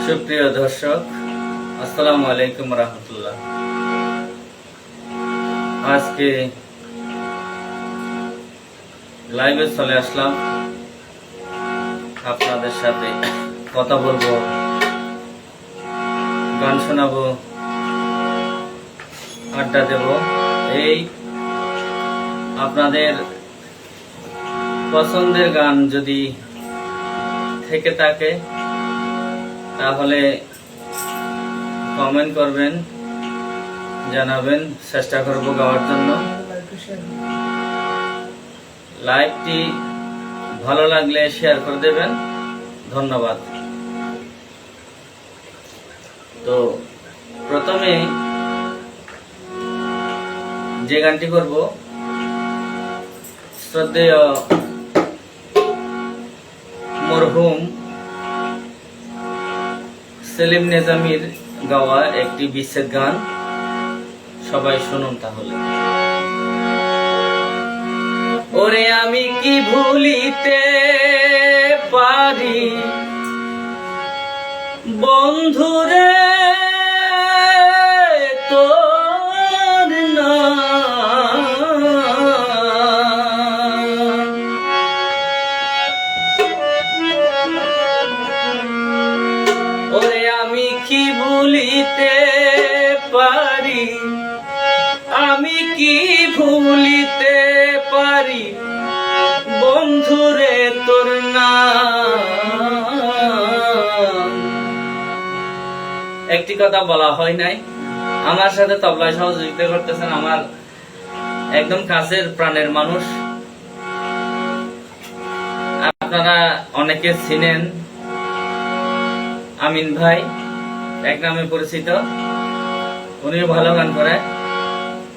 সুপ্রিয় দর্শক, আসসালামু আলাইকুম রহমতুল্লাহ। আজকে লাইভে চলে আসলাম, আপনাদের সাথে কথা বলবো, গান শোনাবো, আড্ডা দেব। এই আপনাদের পছন্দের গান যদি থেকে থাকে তাহলে কমেন্ট করবেন, জানাবেন, চেষ্টা করব গাওয়ার জন্য। লাইভটি ভালো লাগলে শেয়ার করে দেবেন, ধন্যবাদ। তো প্রথমে যে গানটি করব শ্রদ্ধেয় মরহুম সেলিম নেজামির গাওয়া একটি বিচ্ছেদ গান, সবাই শুনুন তাহলে। ওরে আমি কি ভুলিতে পারি বন্ধুরে তোর নাম, ওরে আমি কি ভুলিতে পারি, আমি কি ভুলিতে পারি বন্ধুরে তোর নাম। একটি কথা বলা হয় নাই, আমার সাথে তবলায় সহযোগিতা করতেছেন আমার একদম কাছের প্রাণের মানুষ, আপনারা অনেকে চিনেন, আমিন ভাই এক নামে পরিচিত, উনিও ভালো গান করে,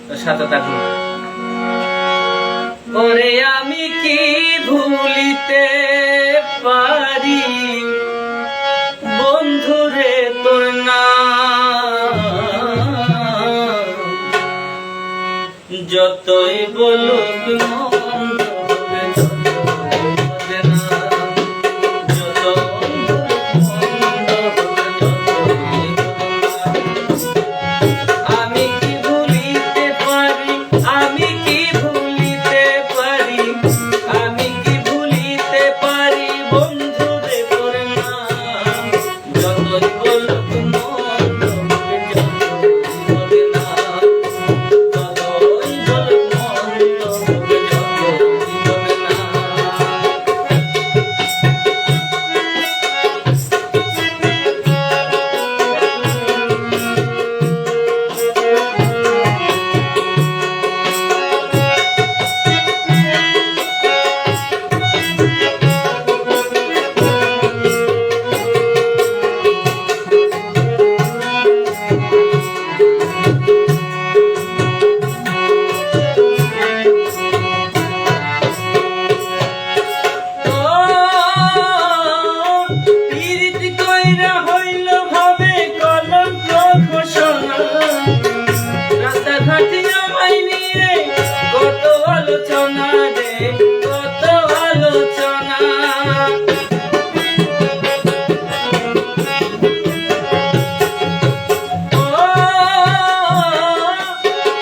তো সাথে থাকুন। ওরে আমি কি ভুলিতে পারি বন্ধুরে তোর নাম, যতই বলুক মন্দ হবে যতই না, যতই মন্দ হবে যতই আমি কি ভুলিতে পারি, আমি কি ভুলিতে পারি, আমি কি ভুলিতে পারি বন্ধুরে তোর নাম, যতই বলুক মন্দ হবে যতই হবে না, যতই বলুক মন্দ হবে যতই হবে না। কত আলোচনা রে, কত আলোচনা,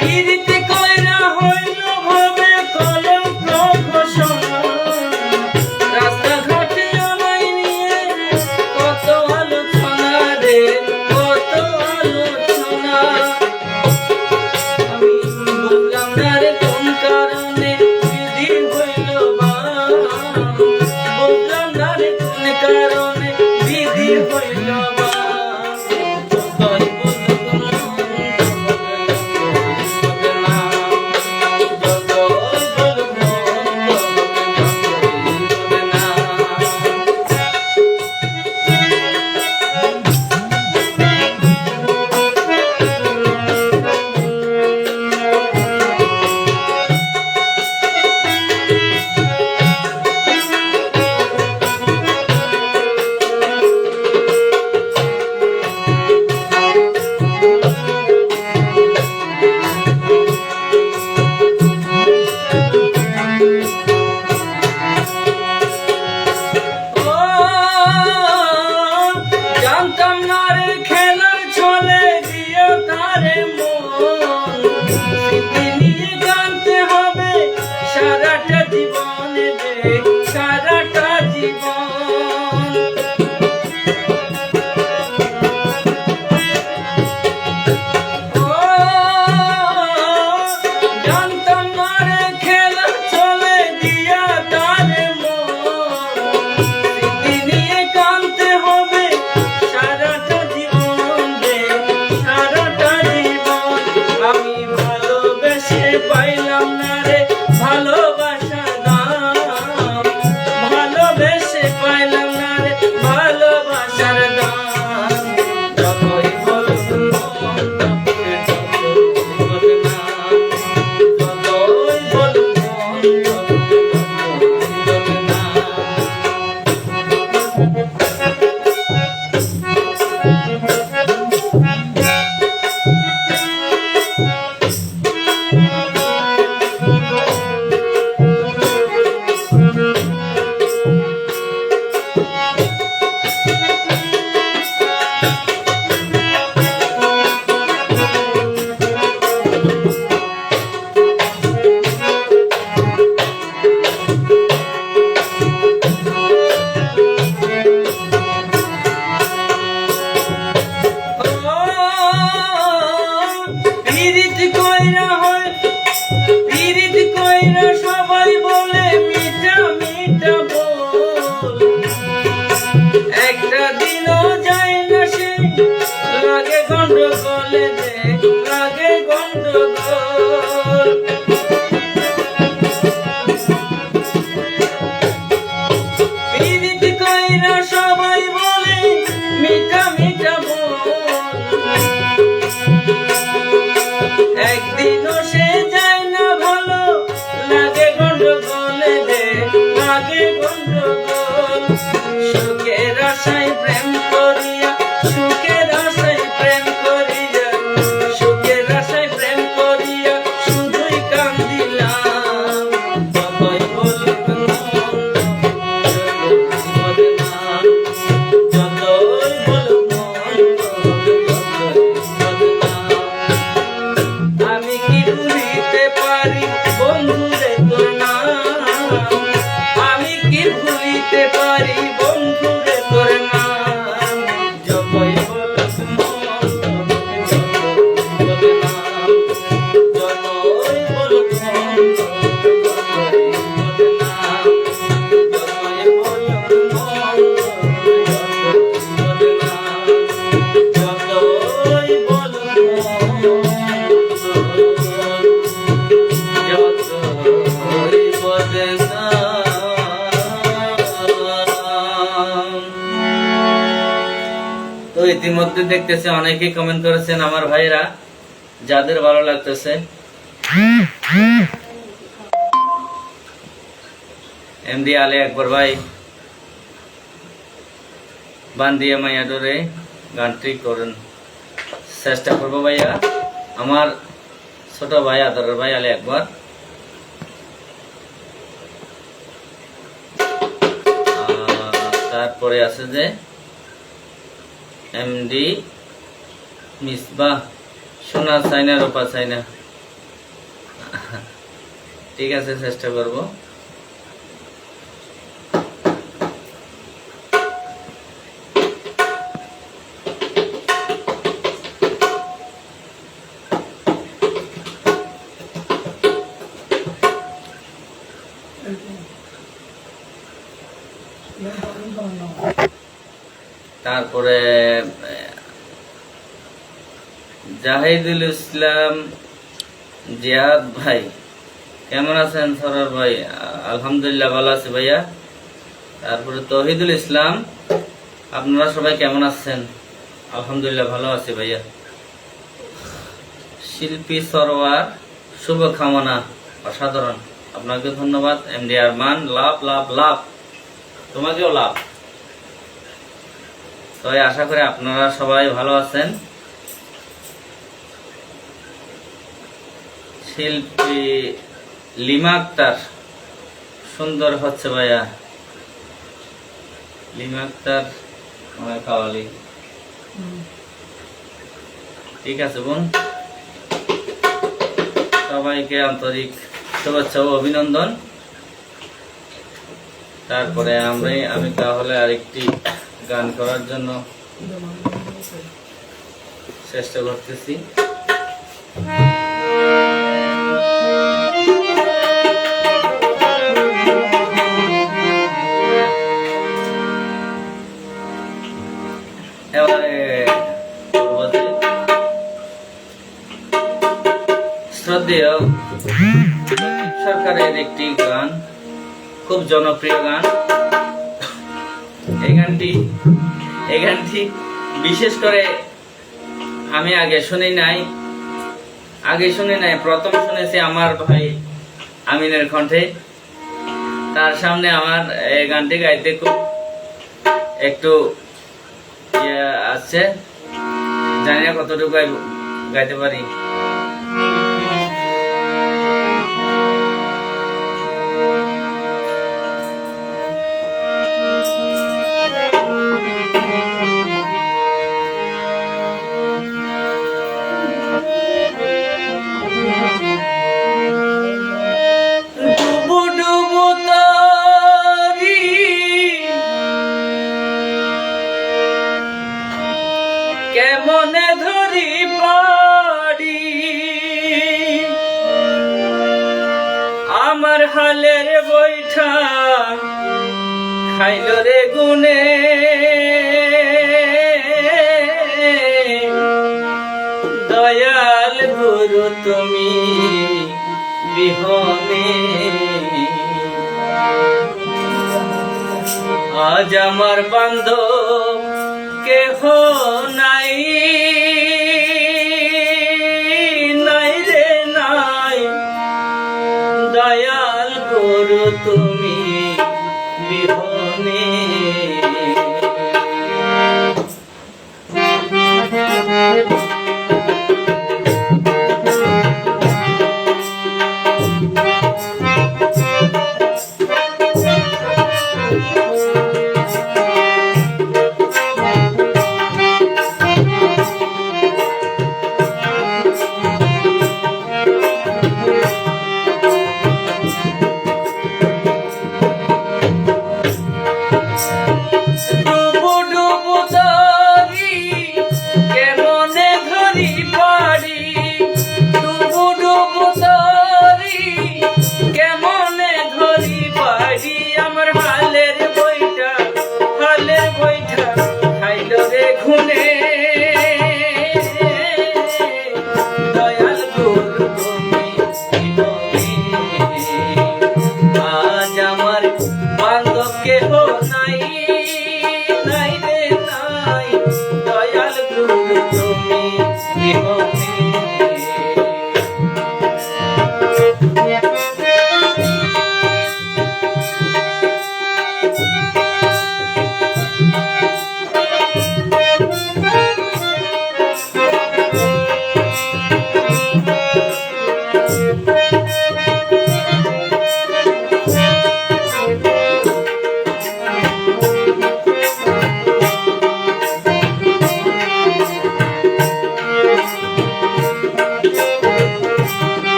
প্রীতি কইরা হইল ভাবে কলঙ্ক ঘোষণা, রাস্তাঘাটে আমায় নিয়ে কত আলোচনা রে, কত আলোচনা। আমি বুঝলাম না রে কোন কারণে বিধি হইল বা, বুঝলাম না গন্ডগোল সুখের আশায় প্রেম করিয়া সুখের আশায় প্রেম করিয়া সুখের আশায় প্রেম করিয়া শুধুই কান্দিলাম যতই বলুক বদনাম যতই বলুক আমি কি ভুলিতে পারি বন্ধুরে তোর নাম আমি কি ভুলিতে পারি বন্ধুরে তোর নাম যতই বলুক বদনাম যতই বলুক বদনাম যতই বলুক বদনাম যতই তো ইতিমধ্যে দেখতেছি অনেকেই কমেন্ট করেছেন আমার ভাইরা যাদের ভালো লাগতেছে এমডি আলী আকবর ভাই বান্দিয়া মাইয়া ডোরে গানটি করেন চেষ্টা করবো ভাইয়া আমার ছোট ভাই আদরের ভাই আলী আকবর তারপরে আছে যে এমডি মিসবাহ সোনা চাইনা রূপা চাইনা ঠিক আছে চেষ্টা করব তারপরে জাহিদুল ইসলাম জিয়াদ ভাই কেমন আছেন সরোর ভাই আলহামদুলিল্লাহ ভালো আছি ভাইয়া তারপরে তৌহিদুল ইসলাম আপনারা সবাই কেমন আছেন আলহামদুলিল্লাহ ভালো আছি ভাইয়া শিল্পী সরোয়ার শুভকামনা অসাধারণ আপনাকে ধন্যবাদ এমডি আরমান লাভ লাভ লাভ তোমাকেও লাভ তো আশা করি আপনারা সবাই ভালো আছেন শিল্পী লিমা আক্তার সুন্দর হচ্ছে ভাইয়া লিমা আক্তার আমার কাওয়ালি ঠিক আছে বোন সবাইকে আন্তরিক শুভেচ্ছা ও অভিনন্দন তারপরে আমি তাহলে আরেকটি গান করার জন্য চেষ্টা করতেছি শ্রদ্ধেয় সরকারের একটি গান খুব জনপ্রিয় গান এই গানটি বিশেষ করে আমি আগে শুনি নাই প্রথম শুনেছি আমার ভাই আমিনের কণ্ঠে তার সামনে আমার এই গানটি গাইতে খুব একটু আছে জানি না কতটুকু গাইতে পারি কেমনে ধরি পারি আমার হালের বৈঠা খাইল রে গুনে দয়াল গুরু তুমি বিহনে আজ আমার বান্ধব কেহ নাই রে নাই দয়াল গুরু তুমি বিহনে।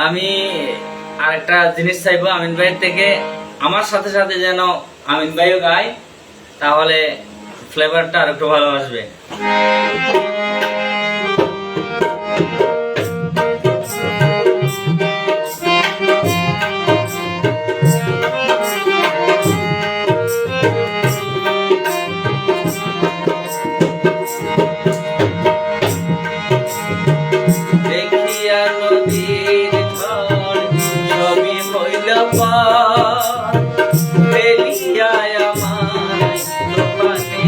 আমি আরেকটা জিনিস চাইবো আমিন ভাইয়ের থেকে, আমার সাথে সাথে যেন আমিন ভাইও গায়, তাহলে ফ্লেভারটা আর একটু ভালো আসবে। দেখিয়া নদীর ঝড় সবই হইল পার, ফেলিয়া আমায় দোকানে।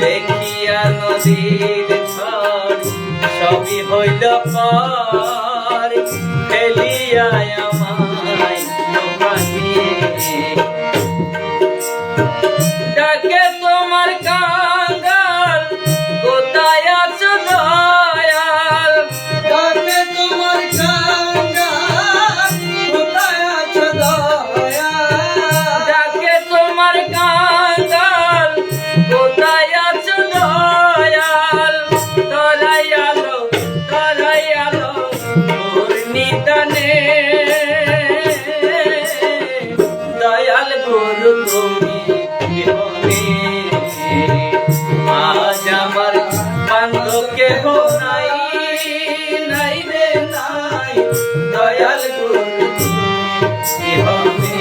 দেখিয়া নদীর ঝড় সবই হইল পার, ফেলিয়া আমায় দোকানে। ডাকে তোমার কাঙ্গাল, কোথায় আছো দয়াল? ডাকে তোমার কাঙ্গাল, কোথায় আছো দয়াল? ডাকে তোমার কাঙ্গাল, কোথায় আছো দয়াল? ধরাই আলো মোর নিদানে। দয়াল গুরু তুমি বিহনে, আজ আমার বান্ধব কেহ নাই, নাই রে নাই। দয়াল গুরু তুমি বিহনে।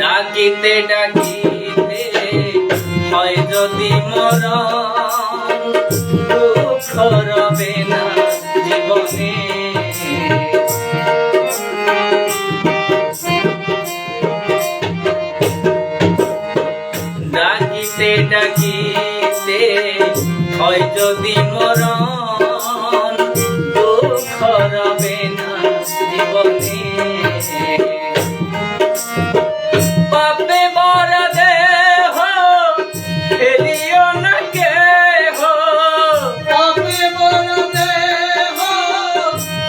ডাকিতে ডাকিতে হয় যদি মরণ, দুঃখ রবে না জীবনে। ডাকিতে ডাকিতে হয় যদি মরণ, দুঃখ রবে না জীবনে। পাপে ভরা দেহ ফেলিও না কেহ, পাপে ভরা দেহ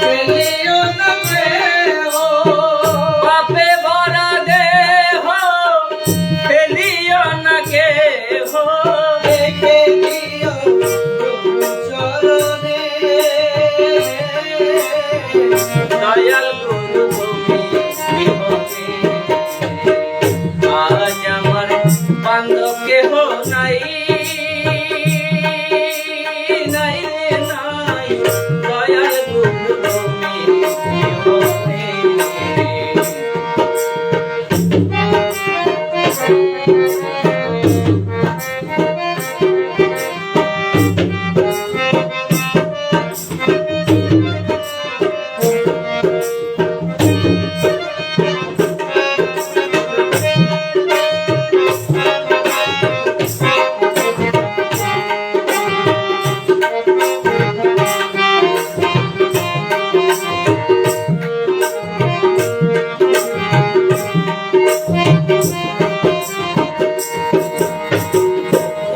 ফেলিও না কেহ। পাপে ভরা দেহ ফেলিও না কেহ। দেখে দিও চরণ দয়াল গুরু তুমি বিহনে আজ আমার বান্ধব কেহ নাই নাই রে নাই দয়াল গুরু তুমি বিহনে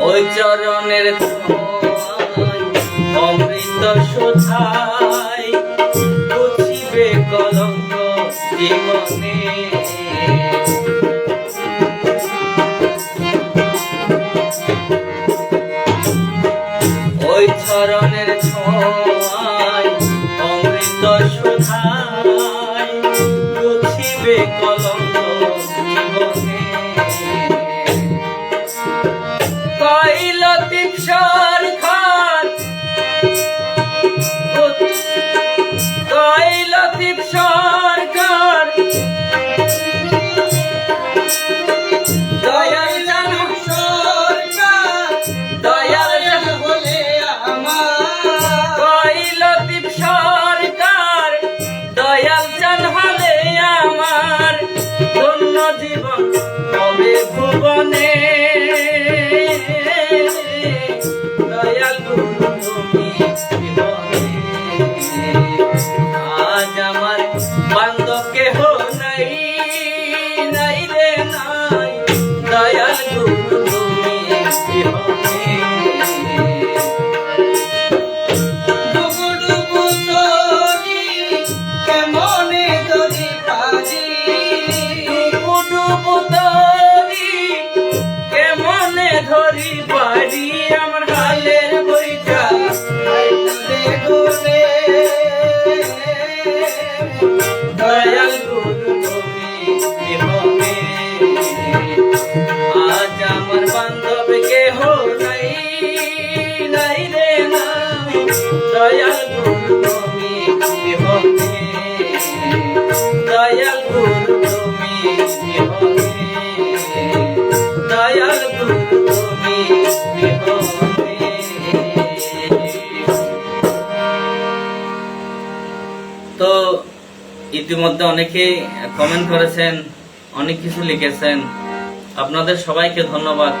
ওই চরণের ছোঁয়ায় অমৃত সুধায় মুছিবে কলঙ্ক জীবনে ওই চরণের ছোঁয়ায় অমৃত সুধায় মুছিবে কলঙ্ক জীবনে লতিফ সরকার লতিফ সরকার দয়াল জানা সরকার দয়াল বলে আমার লতিফ সরকার দয়াল জান হলে আমার ধন্য জীবন হবে ভুবনে দয়াল গুরু তুমি বিহনে আজ আমার বান্ধব কেহ নাই নাই রে নাই দয়াল গুরু তুমি বিহনে ডুবু ডুবু তরি কেমনে ধরি পারি ডুবু ডুবু তরি কেমনে ধরি পারি আমার হালের বইটা গোলে দয়াল গুরু তুমি বিহনে আজ আমার বান্ধব কেহ নাই নাই রে নাই দয়াল গুরু তুমি বিহনে দয়াল গুরু তুমি বিহনে দয়াল গুরু তুমি বিহনে তো ইতিমধ্যে অনেকেই কমেন্ট করেছেন অনেক কিছু লিখেছেন আপনাদের সবাইকে ধন্যবাদ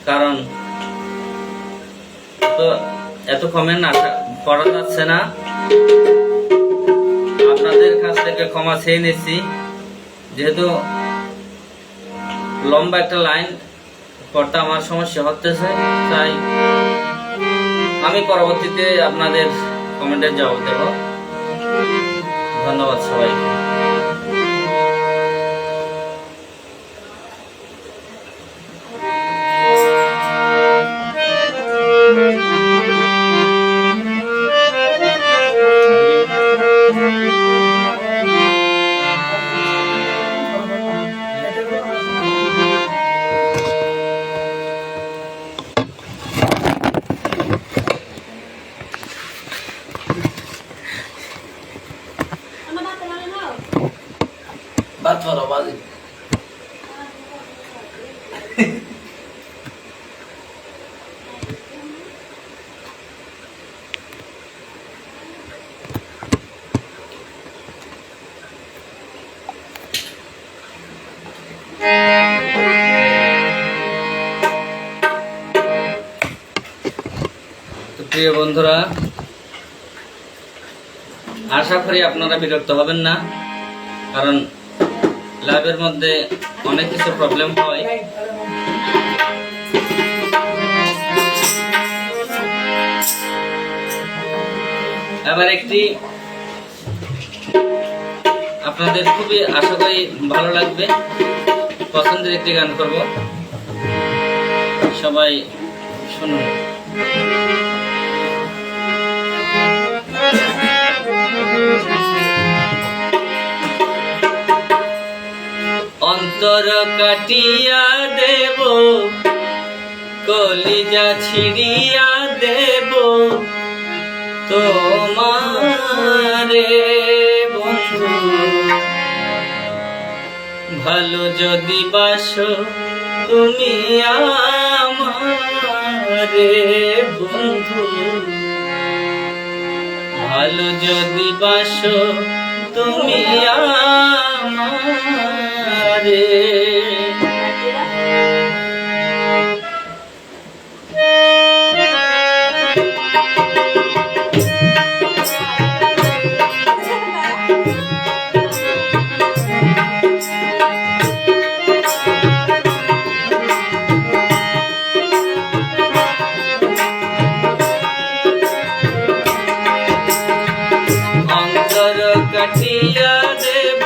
কারণ তো এত কমেন্ট আশা করা যাচ্ছে না আপনাদের কাছ থেকে ক্ষমা চেয়ে নিচ্ছি যেহেতু লম্বা একটা লাইন করতে আমার সমস্যা হতেছে তাই আমি পরবর্তীতে আপনাদের কমেন্টের জবাব দেব ধন্যবাদ সবাইকে বাদ করো বাজে প্রিয় বন্ধুরা আশা করি আপনারা বিরক্ত হবেন না কারণ লাইভের মধ্যে অনেক কিছু প্রবলেম হয় এবার একটি আপনাদের খুবই আশা করি ভালো লাগবে পছন্দের একটি গান করব সবাই শুনুন অন্তর কাটিয়া দেব, কলিজা ছিড়িয়া দেব তোমারে বন্ধু। ভালো যদি বাসো তুমি আমারে বন্ধু, ভালো যদি বাসো তুমি আমারে। কাটিয়া দেব,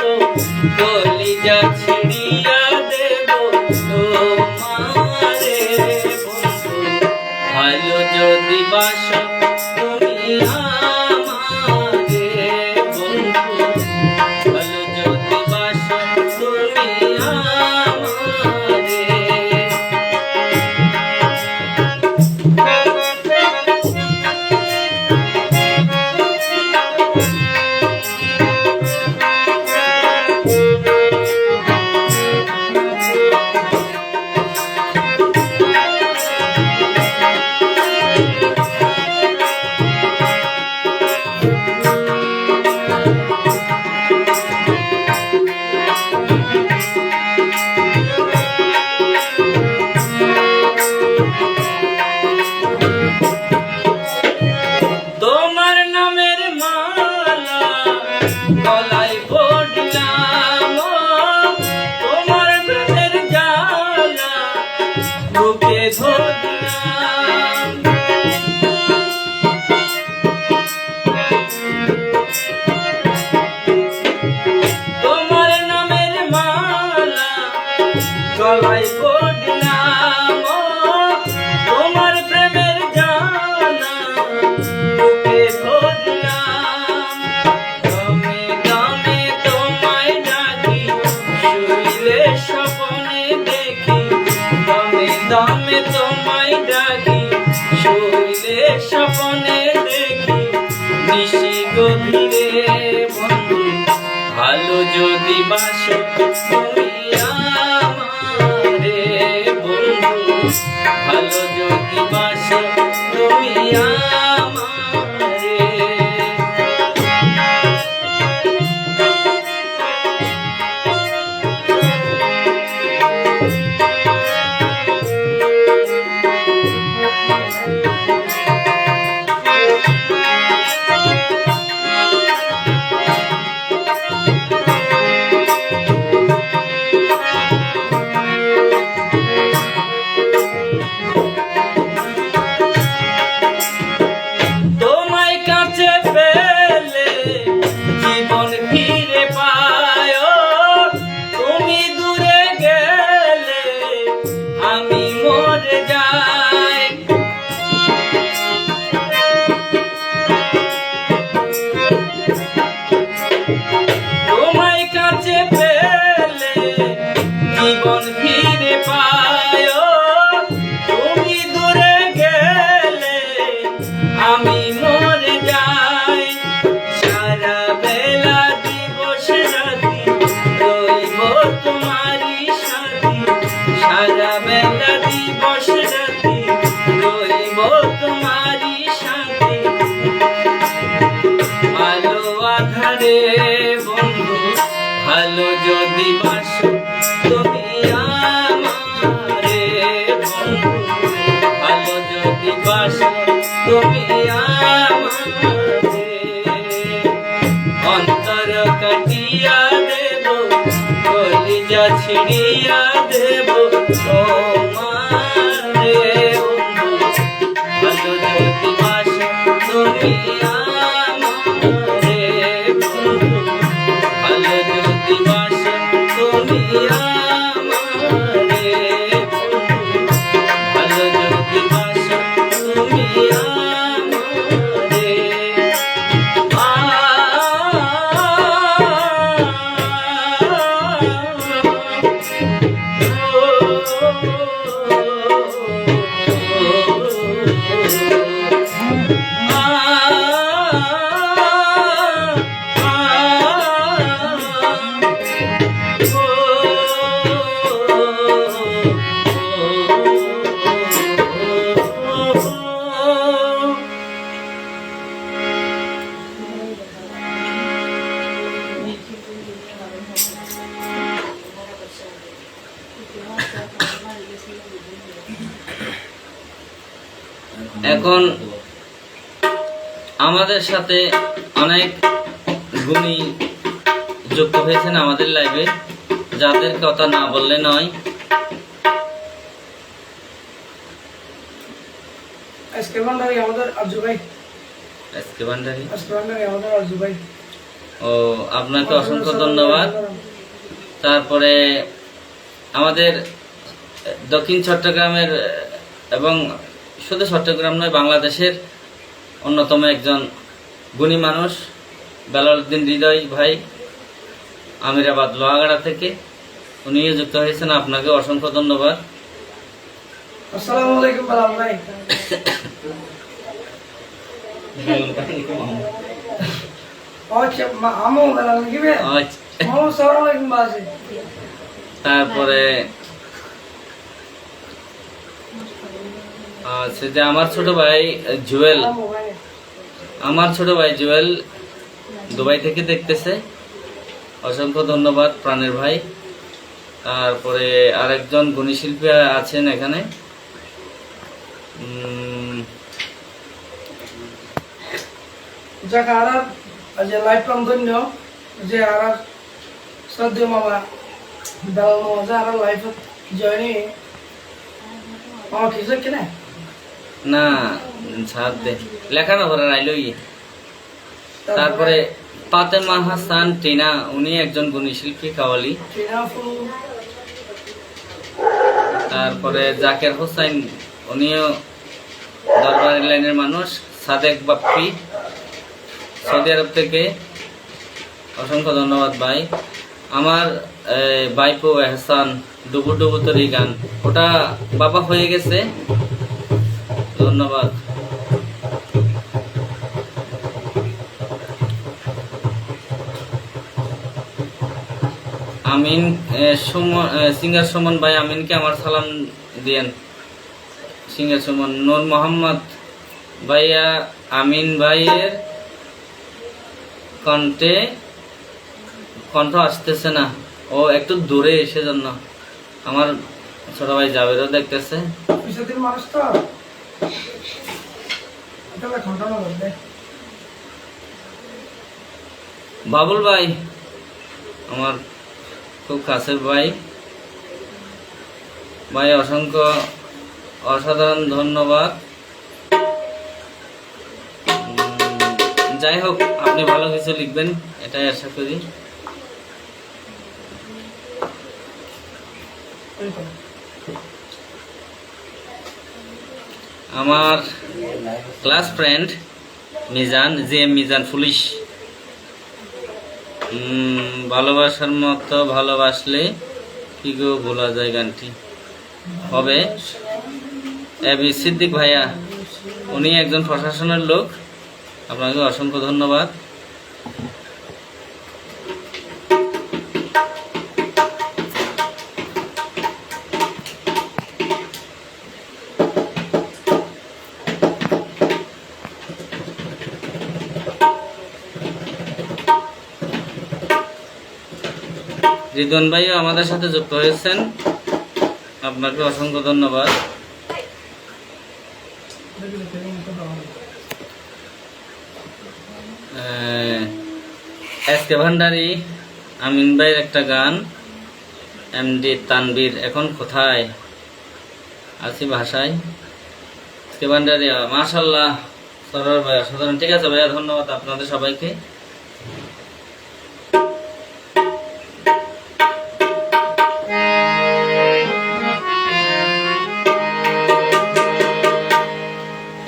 কলিজা ছিড়িয়া দেব তোমারে বন্ধু, ভালো যদি বাসো তুমি আমারে বন্ধু, ভালো যদি বাসো তুমি আমারে। তোমার নামের মালা গলায় পড়লাম, তোমার প্রেমের জ্বালা বুকে ধরলাম। তোমার নামের মালা গলায় পড়লাম, তোমার প্রেমের জ্বালা বুকে ধরলাম। দমে দমে তোমায় ডাকি, শুইলে স্বপ্নে দেখি, দমে দমে তোমায় ডাকি, শুইলে স্বপ্নে দেখি, নিশি গভীরে বন্ধু, ভালো যদি বাসো তুমি আমারে বন্ধু, ভালো যদি বাসো তুমি আমারে। তোমায় কাছে পেলে জীবন ফিরে পায়, তুমি দূরে গেলে আমি মরে যাই। তোমায় কাছে পেলে জীবন ফিরে পায়, তুমি দূরে গেলে আমি মরে যাই। সারা বেলা দিবস রাতি রইব তোমারই সাথী, সারা বেলা দিবস রাতি রইব তোমারই সাথী। আলো আধারে বন্ধু, ভালো যদি বাসো তুমি আমারে বন্ধু, ভালো যদি বাসো তুমি আমারে। অন্তর কাটিয়া দেব, কলিজা ছিড়িয়া দেব তোমারে বন্ধু, ভালো যদি বাসো তুমি আমারে বন্ধু, ভালো যদি বাসো তুমি আমারে বন্ধু, ভালো যদি বাসো তুমি আমারে। আ এখন আমাদের সাথে অনেক গুণী যুক্ত হয়েছেন আমাদের লাইভে, যাদের কথা না বললে নয়। এসকে ভান্ডারি আমাদের আরজু ভাই। এসকে ভান্ডারি আমাদের আরজু ভাই। ও, আপনাকে অসংখ্য ধন্যবাদ। তারপরে আমাদের দক্ষিণ চট্টগ্রামের এবং শুধু চট্টগ্রাম নয়, বাংলাদেশের অন্যতম একজন গুণী মানুষ বেলালউদ্দিন হৃদয় ভাই, আমিরাবাদ লোহাগাড়া থেকে, উনিও যুক্ত হয়েছেন। আপনাকে অসংখ্য ধন্যবাদ। আসসালামু আলাইকুম বেলাল ভাই। তারপরে যে আমার ছোট ভাই জুয়েল, দুবাই থেকে দেখতেছে, অসংখ্য ধন্যবাদ প্রাণের ভাই। তারপরে আরেকজন গুণী শিল্পী আছেন এখানে, যাকে আর যে লাইভ প্রাম ধন্য যে আর শ্রদ্ধেয় মামা বেলাল মামা যে আর লাইভ জয়নি মামা কিছু কিনা না ছাড় দে লেখানো করে রাইলই। তারপরে ফাতেমা হাসান টিনা, উনি একজন গুণী শিল্পী কাওয়ালি। তারপরে জাকের হোসেন, উনিও দরবারি লাইনের মানুষ। সাদেক বাপ্পি সৌদি আরব থেকে, অসংখ্য ধন্যবাদ ভাই। আমার বাইপো এহসান ডুবু ডুবু তরি গান, ওটা বাবা হয়ে গেছে, ধন্যবাদ। আমিন সিঙ্গার সুমন ভাই, আমিনকে আমার সালাম দিয়েন। সিঙ্গার সুমন নূর মোহাম্মদ ভাইয়া, আমিন ভাইয়ের কণ্ঠ আসতেছে না, ও একটু দূরে এসে জন্য। আমার ছোট ভাই জাবেরও দেখতেছে। বাবুল ভাই আমার খুব কাছের ভাই, অসংখ্য অসাধারণ ধন্যবাদ। যাই হোক, আপনি ভালো কিছু লিখবেন এটাই আশা করি। আমার class friend Mizan, Mizan police, ভালোবাসার মতো ভালোবাসলে কি গো বলা যায় গানটি হবে। এবি সিদ্দিক ভাইয়া, উনি একজন প্রশাসনের লোক, আপনাকে অসংখ্য ধন্যবাদ। রিদওয়ান ভাইও আমাদের সাথে যুক্ত হয়েছেন, আপনাকে অসংখ্য ধন্যবাদ। এসকে ভান্ডারি, আমিন ভাইয়ের একটা গান, এমডি তানবীর এখন কোথায় আছি ভাষায়। এসকে ভান্ডারি, মাশাআল্লাহ সরোয়ার ভাই অসাধারণ। ঠিক আছে ভাইয়া, ধন্যবাদ আপনাদের সবাইকে।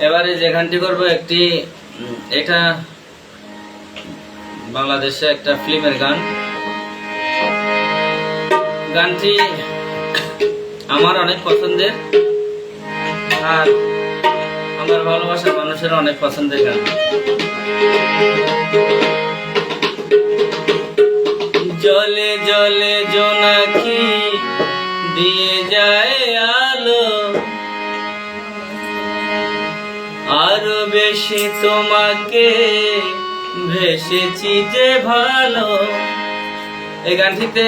এবারে যে গানটি করবো একটি, এটা বাংলাদেশে একটা ফিল্মের গান। গানটি আমার অনেক পছন্দের, আর আমার ভালোবাসার মানুষের অনেক পছন্দের গান। জলে জলে জোনাকি দিয়ে যায় আলো, আরো বেশি তোমাকে ভেসেছি যে ভালো। এই গানটিতে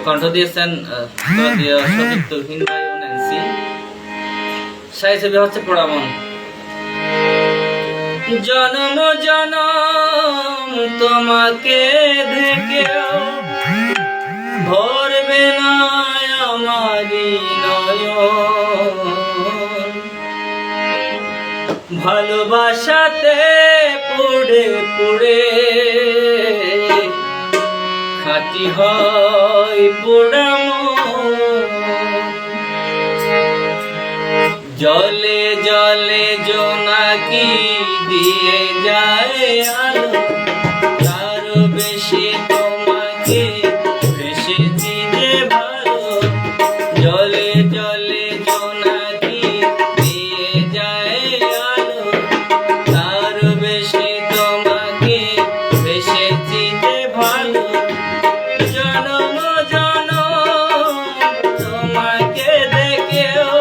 কণ্ঠ দিয়েছেন শাহী ছবি হচ্ছে পোড়ামন। জনম জনম তোমাকে দেখেও ভরবে না আমারি নয়ন, ভালোবাসাতে পুড়ে পুড়ে খাঁটি হয় পোড়া মন। জলে জলে জোনাকি দিয়ে যায় আলো, তারও বেশি তোমাকে বেশি যে ভালো। জলে জলে জোনাকি দিয়ে যায় আলো, তারও বেশি তোমাকে বেশি যে ভালো। জনম জনম তোমাকে দেখেও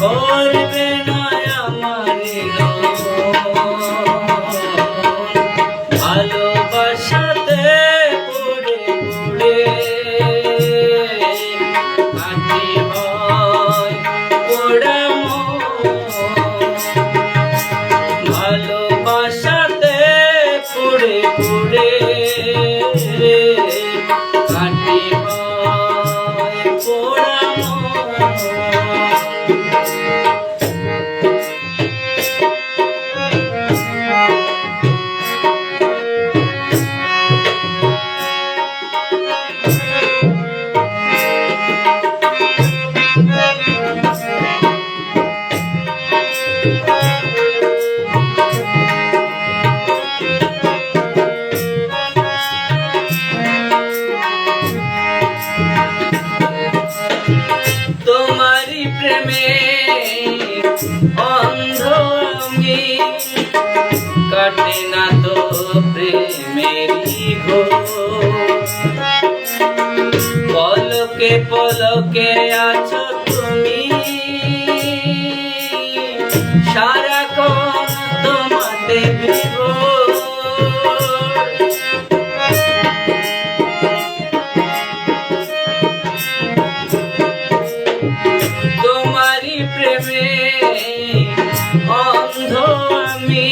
ভরবে না আমারি মন, ভালোবাসাতে পুড়ে পুড়ে মাটি হয় পোড়া মন। ভালোবাসাতে পুড়ে পুড়ে মাটি হয় পোড়া মন। তোমারি প্রেমে অন্ধ আমি, কাটে না তো প্রেমেরই ঘোর। পলকে পলকে আছো তুমি, সারাক্ষণ তোমাতে বিভোর। তোমারি প্রেমে অন্ধ আমি,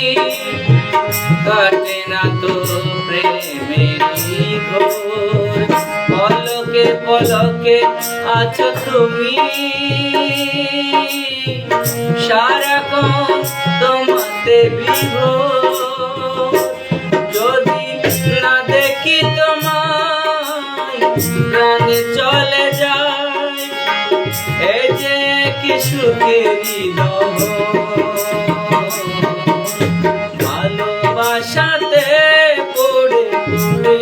কাটে না তো প্রেমেরই ঘোর। পলকে পলকে আছো তুমি, সারাক্ষণ তোমাতে বিভোর। যদি না দেখি তোমায় প্রাণে চলে যায়, এই যে কি সুখেরই ভালোবাসাতে পড়ে পড়ে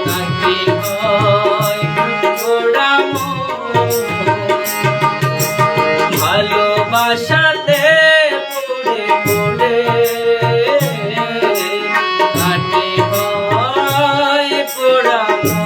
নাকি হয় পোড়া মন। ভালোবাসাতে পড়ে পড়ে নাকি হয় পোড়া মন।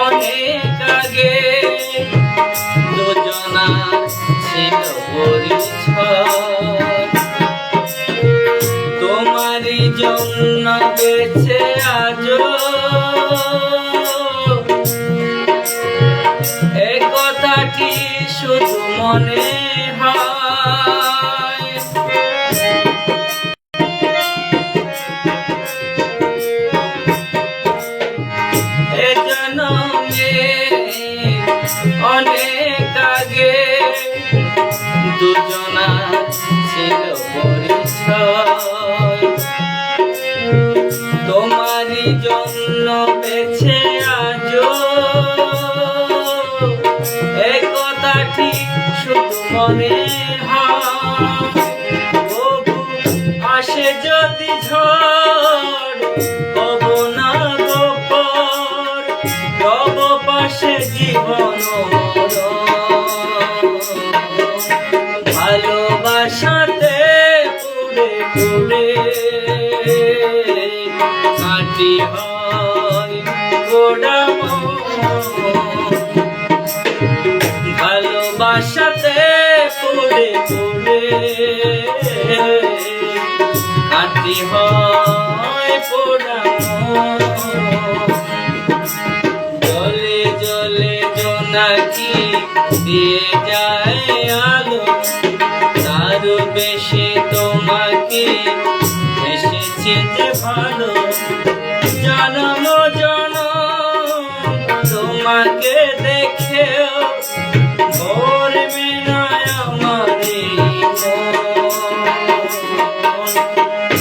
অনেক আগে দুজনার ছিল পরিচয়, তোমারই জন্য বেঁচে আজো এই কথাটি শুধু মনে হয়। অনেক আগে দুজনার ছিল পরিচয়, তোমারই জন্য বেঁচে আজো এই কথাটি শুধু মনে ঝড় হব না গোপর, রব পাশে জীবন মরণ। ভালোবাসাতে পুড়ে পুড়ে মাটি হয় গোড়া মন। ভালোবাসাতে পুড়ে পুড়ে মাটি হয় পোড়া মন। জলে জলে জোনাকি দিয়ে যায় আলো, তার বেশে তোমাকে এসেছে যে ভালো। জনম জনম তোমাকে দেখেও ভরবে না আমার এই মন।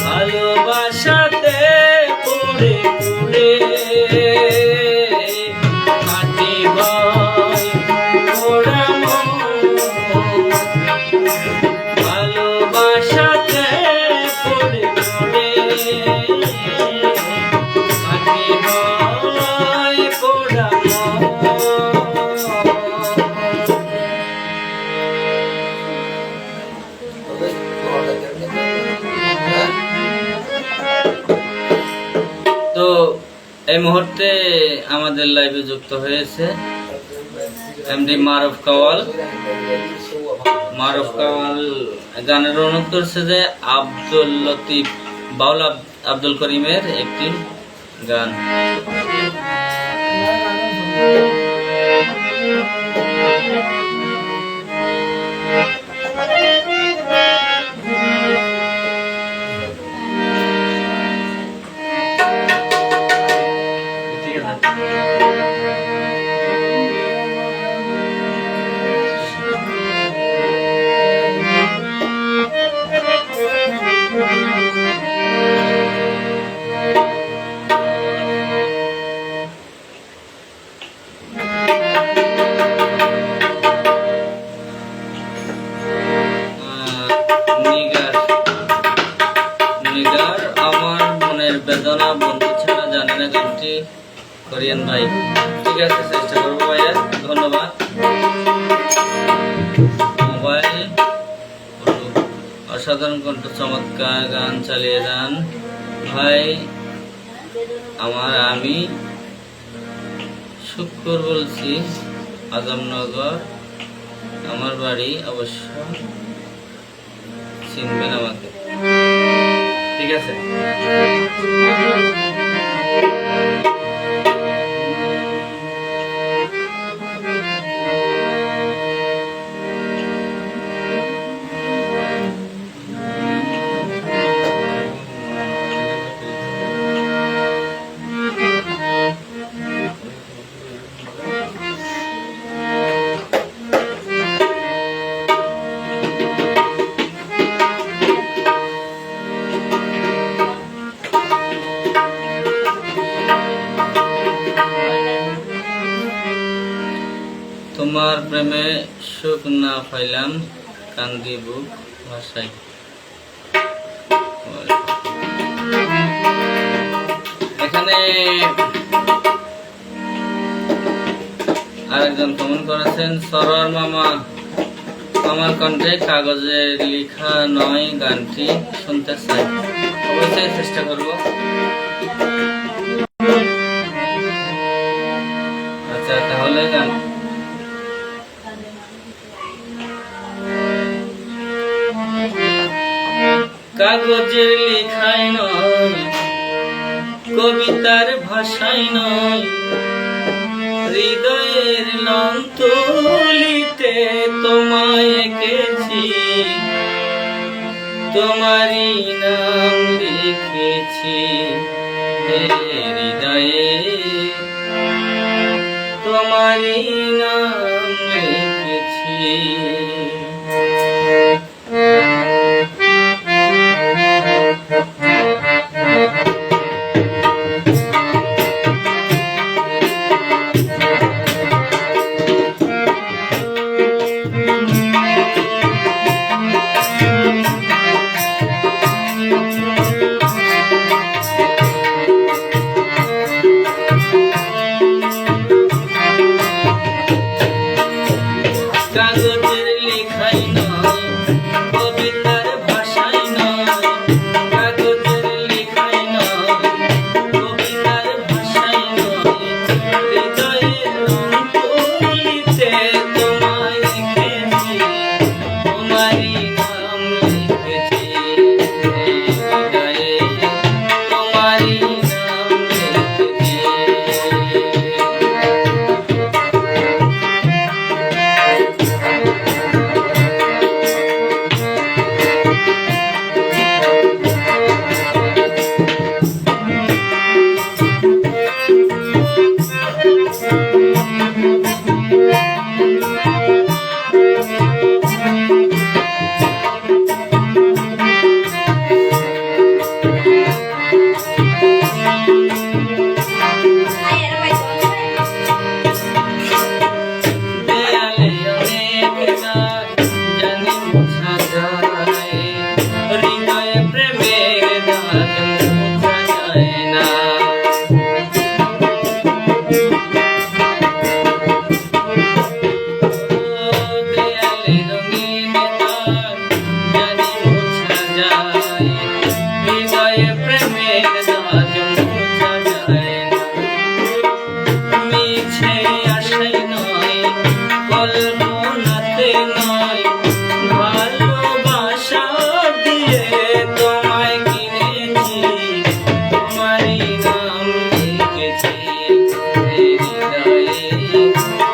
ভালোবাসাতে পুড়ে পুড়ে মাটি হয় পোড়া মন। ভালোবাসাতে পুড়ে পুড়ে মাটি হয় পোড়া মন। তো এই মুহূর্তে আমাদের লাইভে যুক্ত হয়েছে এমডি মারুফ কাওয়াল। মারুফ কাওয়াল গানের অনুরোধ করছে যে আব্দুল লতিফ বাউল আব্দুল করিমের একটি গান। নিগার আমার মনের বেদনা বন্ধু ছাড়া জানে না গানটি করিয়েন ভাই। ঠিক আছে, চেষ্টা করবো ভাইয়া, ধন্যবাদ। মোবাইল অসাধারণ কণ্ঠ, চমৎকার গান চালিয়ে যান ভাই আমার। আমি শুক্র বলছি, আজমনগর আমার বাড়ি, অবশ্য চিনবেন আমাকে। ঠিক আছে। তোমার প্রেমে সুখ না পাইলাম, কান্দি বুক ভাষায়। এখানে আরেকজন কমেন্ট করেছেন, সরোয়ার মামা আমার কণ্ঠে কাগজে লেখা নয় গানটি শুনতে চাই। অবশ্যই চেষ্টা করব। আচ্ছা, তাহলে গান কাগজের লেখায় নয়, কবিতার ভাষায় নয়, হৃদয়ের লং তুলিতে তোমায় এঁকেছি, তোমারই নাম লিখেছি হৃদয়ে, তোমারই নাম লিখেছি। হৃদয়ে প্রেমের দাগ মোছা যায় না। মিছে আশাই নয়, কল্পনাতে নয়, ভালোবাসা দিয়ে তোমায় কিনেছি, তোমারই নাম লিখেছি হৃদয়ে,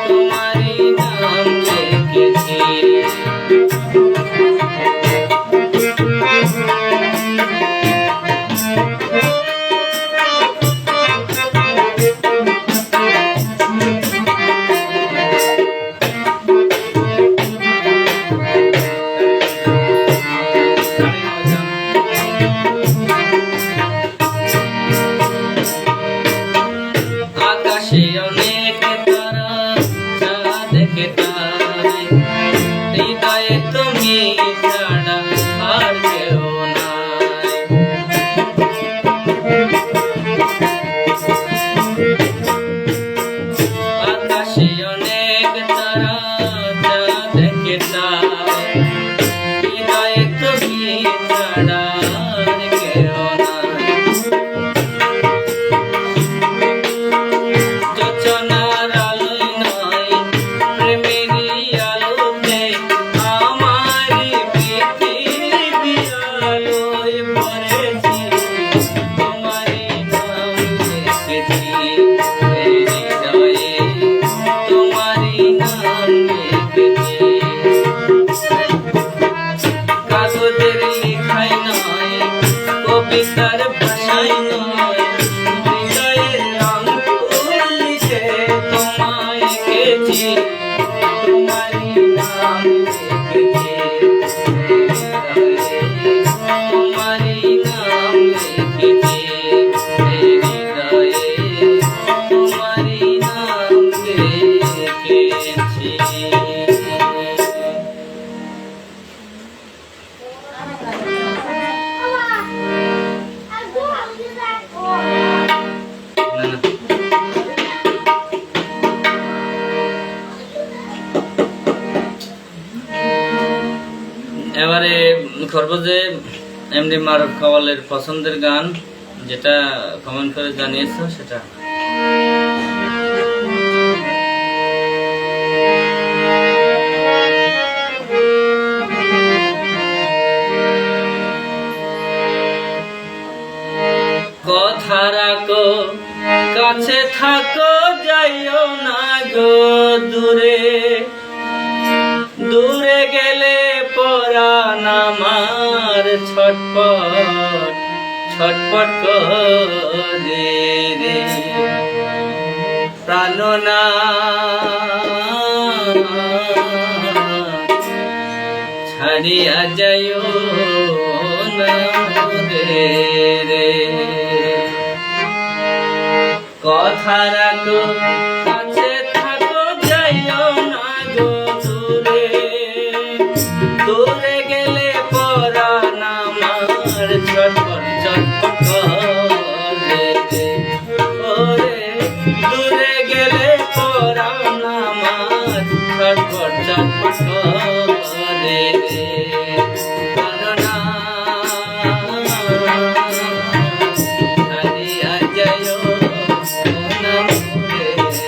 তোমারই নাম লিখেছি। আকাশে অনেক তারা, চাঁদকে তাই, হৃদয়ে তুমি ছাড়া আর কেউ নাই। আকাশে অনেক তারা, চাঁদকে তাই, হৃদয়ে তুমি ছাড়া আর কেউ নাই। যোচনার আলোয় নয়, প্রেমেরই আলোতে আমারই পৃথিবী আলোয় ভরেছি, তোমারই নাম লিখেছি হৃদয়ে, তোমারই নাম লিখেছি। কাগজের লেখায় নয়, কবিতার ভাষায় নয়, হৃদয়ের রং লিখে তোমায় এঁকেছি, তোমারই নাম লিখেছি হৃদয়ে, তোমারই নাম লিখেছি হৃদয়ে, তোমারই নাম লিখেছি। এবারে করবো যে এমডি মারুফ কাওয়ালের পছন্দের গান, যেটা কমেন্ট করে জানিয়েছো সেটা। কথা রাখো, কাছে থাকো, যাইও না গো দূরে, দূরে গেলে পরাণ আমার ছটপট ছটপট করে রে। প্রাণনাথ ছাড়িয়া যাইও না রে। কথা রাখো, কাছে থাকো, যাইও না গো দূরে, দূরে গেলে পরাণ আমার ছটপট ছটপট করে রে। ওরে দূরে গেলে পরাণ আমার ছটপট ছটপট করে রে। ছাড়িয়া যাইও না রে।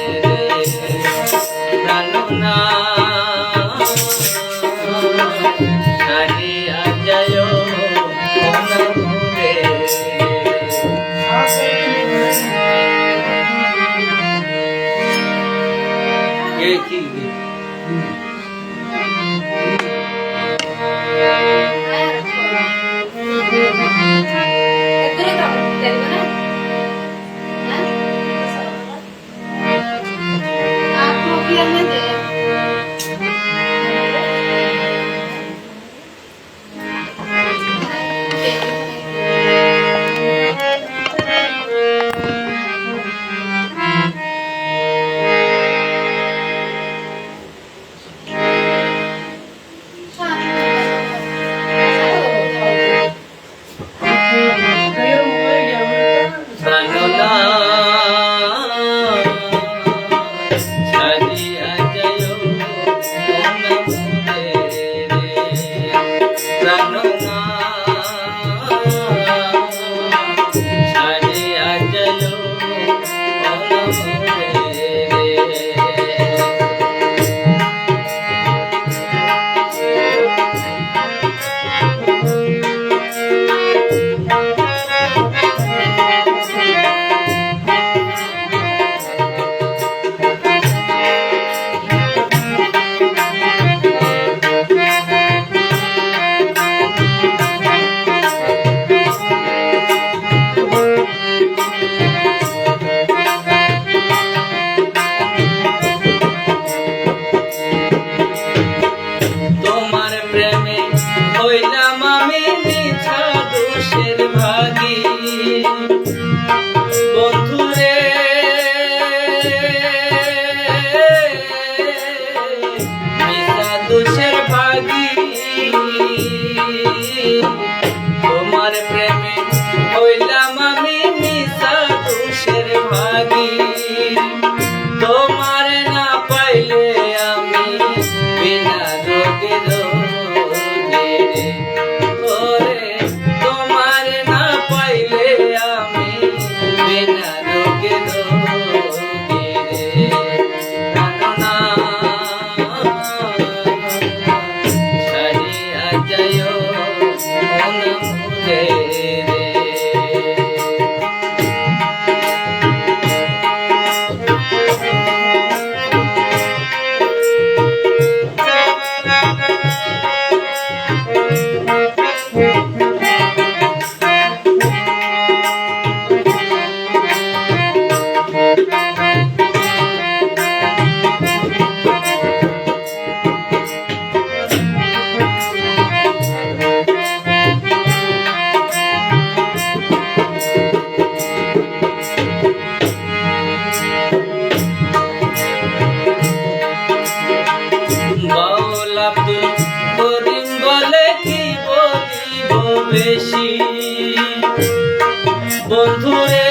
বন্ধুরে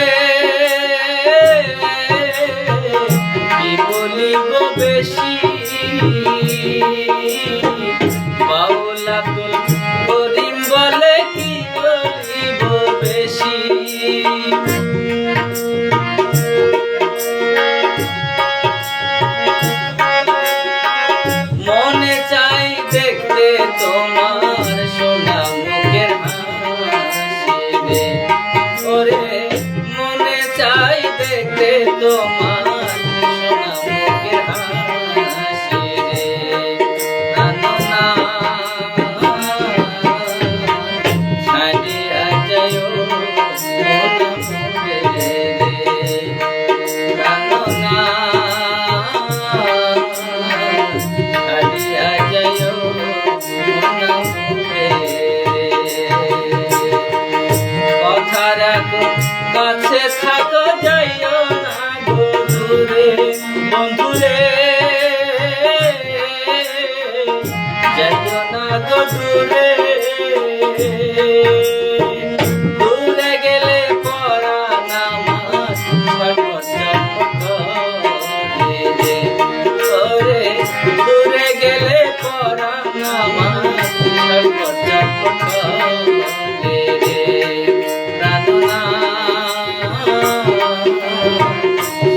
কি বলিব বেশি, বাউল আব্দুল করিম বলে কি বলিব বেশি। মনে চাই দেখতে তোমার সোনা মুখের হাসি রে, ওরে মনে চাই দেখতে তোমার সোনা মুখের হাসি রে। নানো না ছাড়িয়া যায়ো সোনা মুখের রে, নানো না ছাড়িয়া যায়ো সোনা মুখের রে। কথা রাখো কাছে থাকো যাইও না গো দূরে, বন্ধুরে যাইও না গো দূরে। দূরে গেলে পরাণ আমার ছটফট ছটফট করে রে, ওরে দূরে গেলে পরাণ আমার ছটফট ছটফট করে রে। প্রাণো না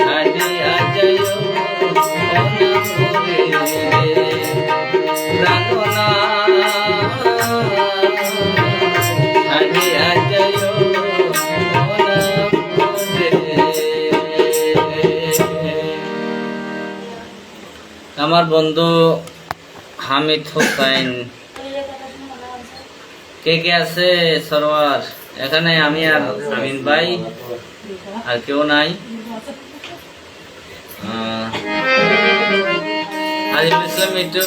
ছাড়িয়া যাইও সোনা মুখের রে, প্রাণো না ছাড়িয়া যাইও সোনা মুখের রে। আমার বন্ধু হামিদ হোসেন কে কে আছে সরোয়ার? এখানে আমি আর আমিন ভাই, আর কেউ নাই। আজিবুল ইসলাম মিটু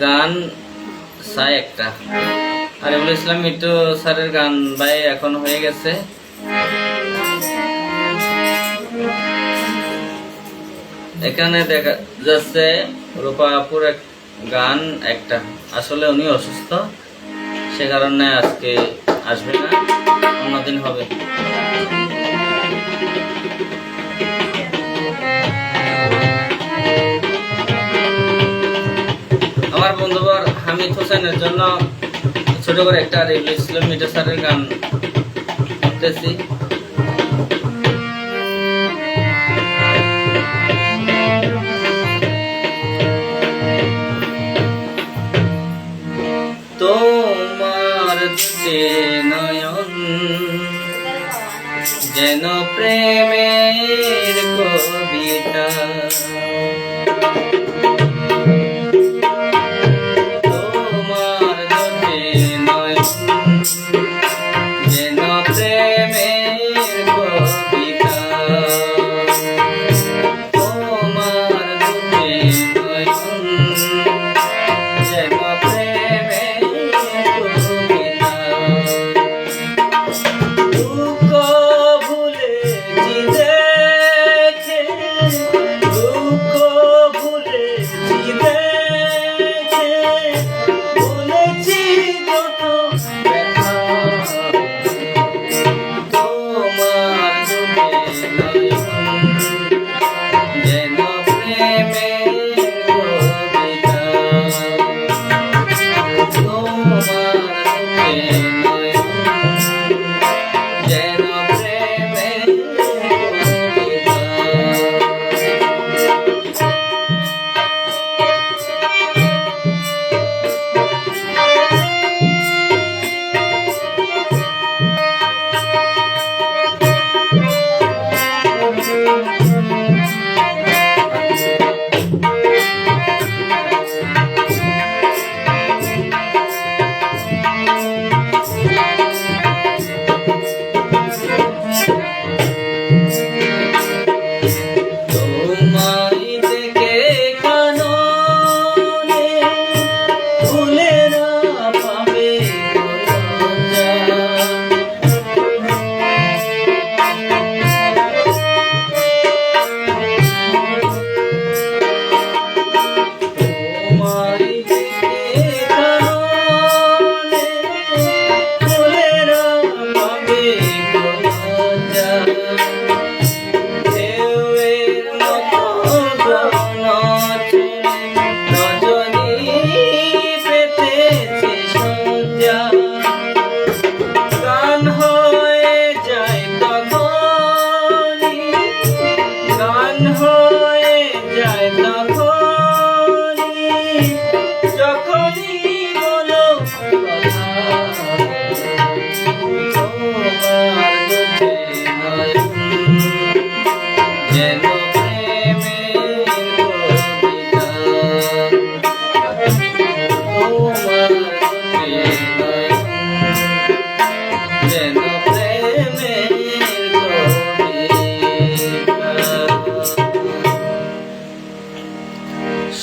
গান চাই একটা। আজিবুল ইসলাম মিটু স্যারের গান ভাই এখন হয়ে গেছে। এখানে দেখা যাচ্ছে রূপাপুর গান একটা, আসলে উনি অসুস্থ, সে কারণে আজকে আসবে না, অন্যদিন হবে। আমার বন্ধুবর হামিদ হোসেনের জন্য ছোট করে একটা আজিবুল ইসলাম মিটু স্যারের গান করতেছি। তোমার দুটি নয়ন যেন প্রেমের কবিতা, তোমার দুটি নয়ন যেন প্রেমের কবিতা, তোমার দুটি নয়ন যেন দুঃখ ভুলে দেখে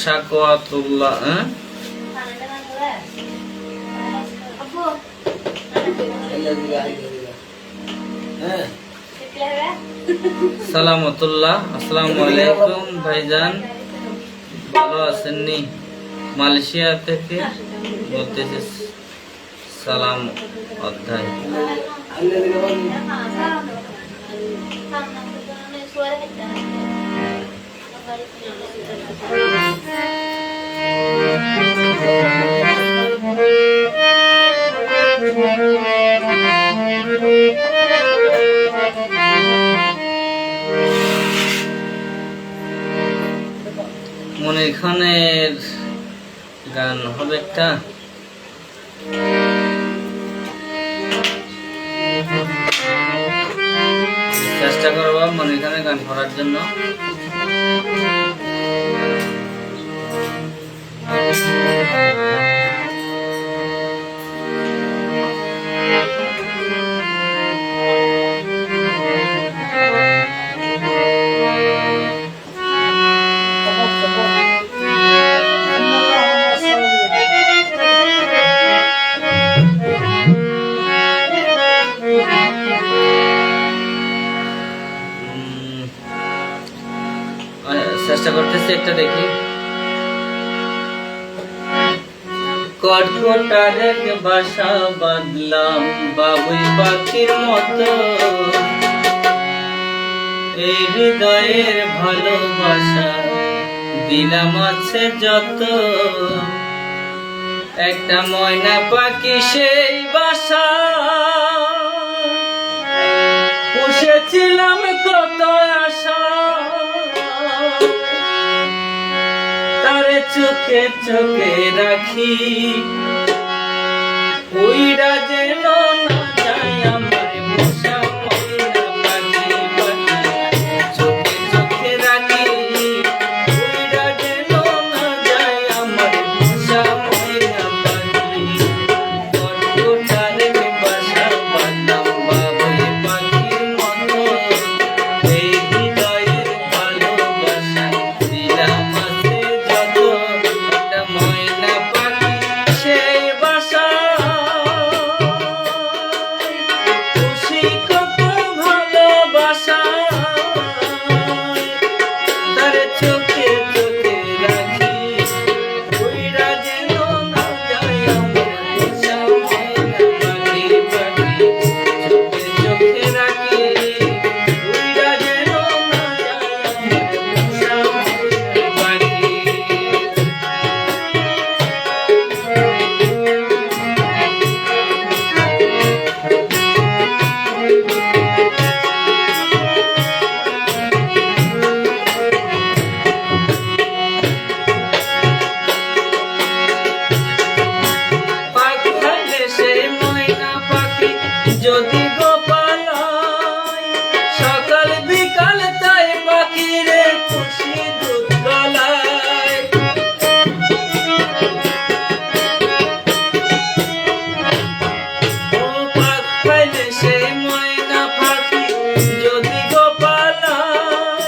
শাকওয়াতুল্লাহ সালামতুল্লাহ। আসসালামু আলাইকুম ভাইজান, ভালো আছেননি? মালয়েশিয়া থেকে বলতেছি, সালাম অধ্যায়। মনির খানের গান হবে একটা। চেষ্টা করবো মনির খানের গান করার জন্য। চেষ্টা করতেছি একটা, দেখি। কটকটার এক বাসা বাঁধলাম বাবুই পাখির মতো, এই হৃদয়ের ভালোবাসা দিলাম আছে যত। একটা ময়না পাখি সেই বাসা পুষেছিলাম কত আশা, তারে চোখে চোখে রাখি, উইরা যেন না যায় আমার পোষা ময়না পাখি। চোখে চোখে রাখি, উইরা যেন না যায় আমার পোষা ময়না পাখি। কটকটার বাসা বাঁধলাম বাবুই পাখির মতো, এই হৃদয়ের ভালোবাসা দিলাম আছে যত। একটা ময়না পাখি সেই বাসা খুশি কত ভালোবাসা, তারে চোখে চোখে রাখি, উইরা যেন না যায় আমার পোষা ময়না পাখি। চোখে চোখে রাখি, উইরা যেন না যায় আমার পোষা ময়না পাখি। পাখা দেশে ময়না পাখি যদি গোপাল হয়, সকাল বিকাল তাই পাখিরে খুশি দুধ গলায়। ও পাখা দেশে ময়না পাখি যদি গোপাল হয়,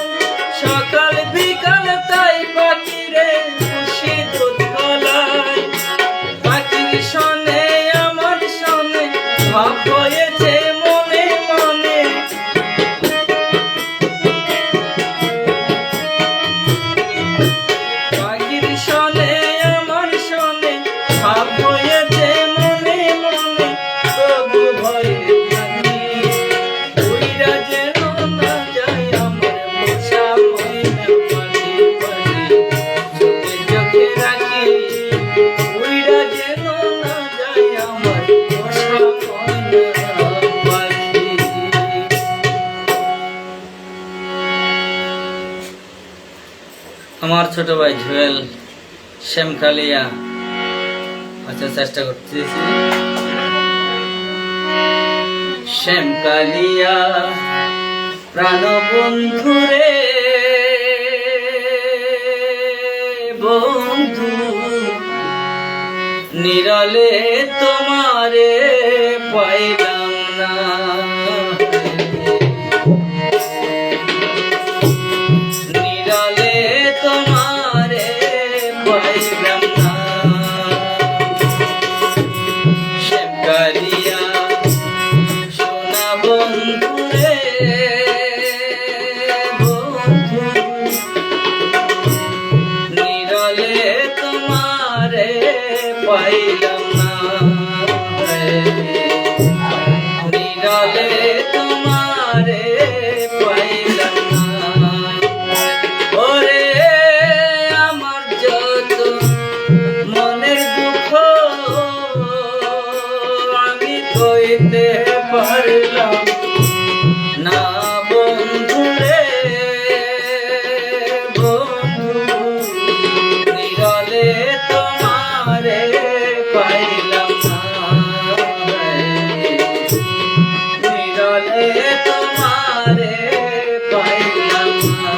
সকাল বিকাল তাই পাখিরে খুশি দুধ গলায়। পাখির সনে আমার সনে ভাব হয়েছে মনে মনে, পাখির সনে আমার সনে ভাব হয়েছে মনে মনে। তবু ভয়ে থাকি, উইরা যেন না যায় আমার পোষা ময়না পাখি। চোখে চোখে রাখি, উইরা যেন না যায় আমার পোষা ময়না পাখি। আমার ছোট ভাই জুয়েল শ্যামকালিয়া। আচ্ছা, চেষ্টা করতেছি। শ্যামকালিয়া প্রাণ বন্ধু রে বন্ধু, নিরলে তোমারে পাইলাম না। নিরলে তোমারে নিরলে তোমারে পাইলাম না। ওরে আমার যত মনের দুঃখ আমি কইতে পারলাম না বন্ধুরে, বন্ধু নিরলে তোমারে পাইলাম না, নিরলে তোমারে পাইলাম না।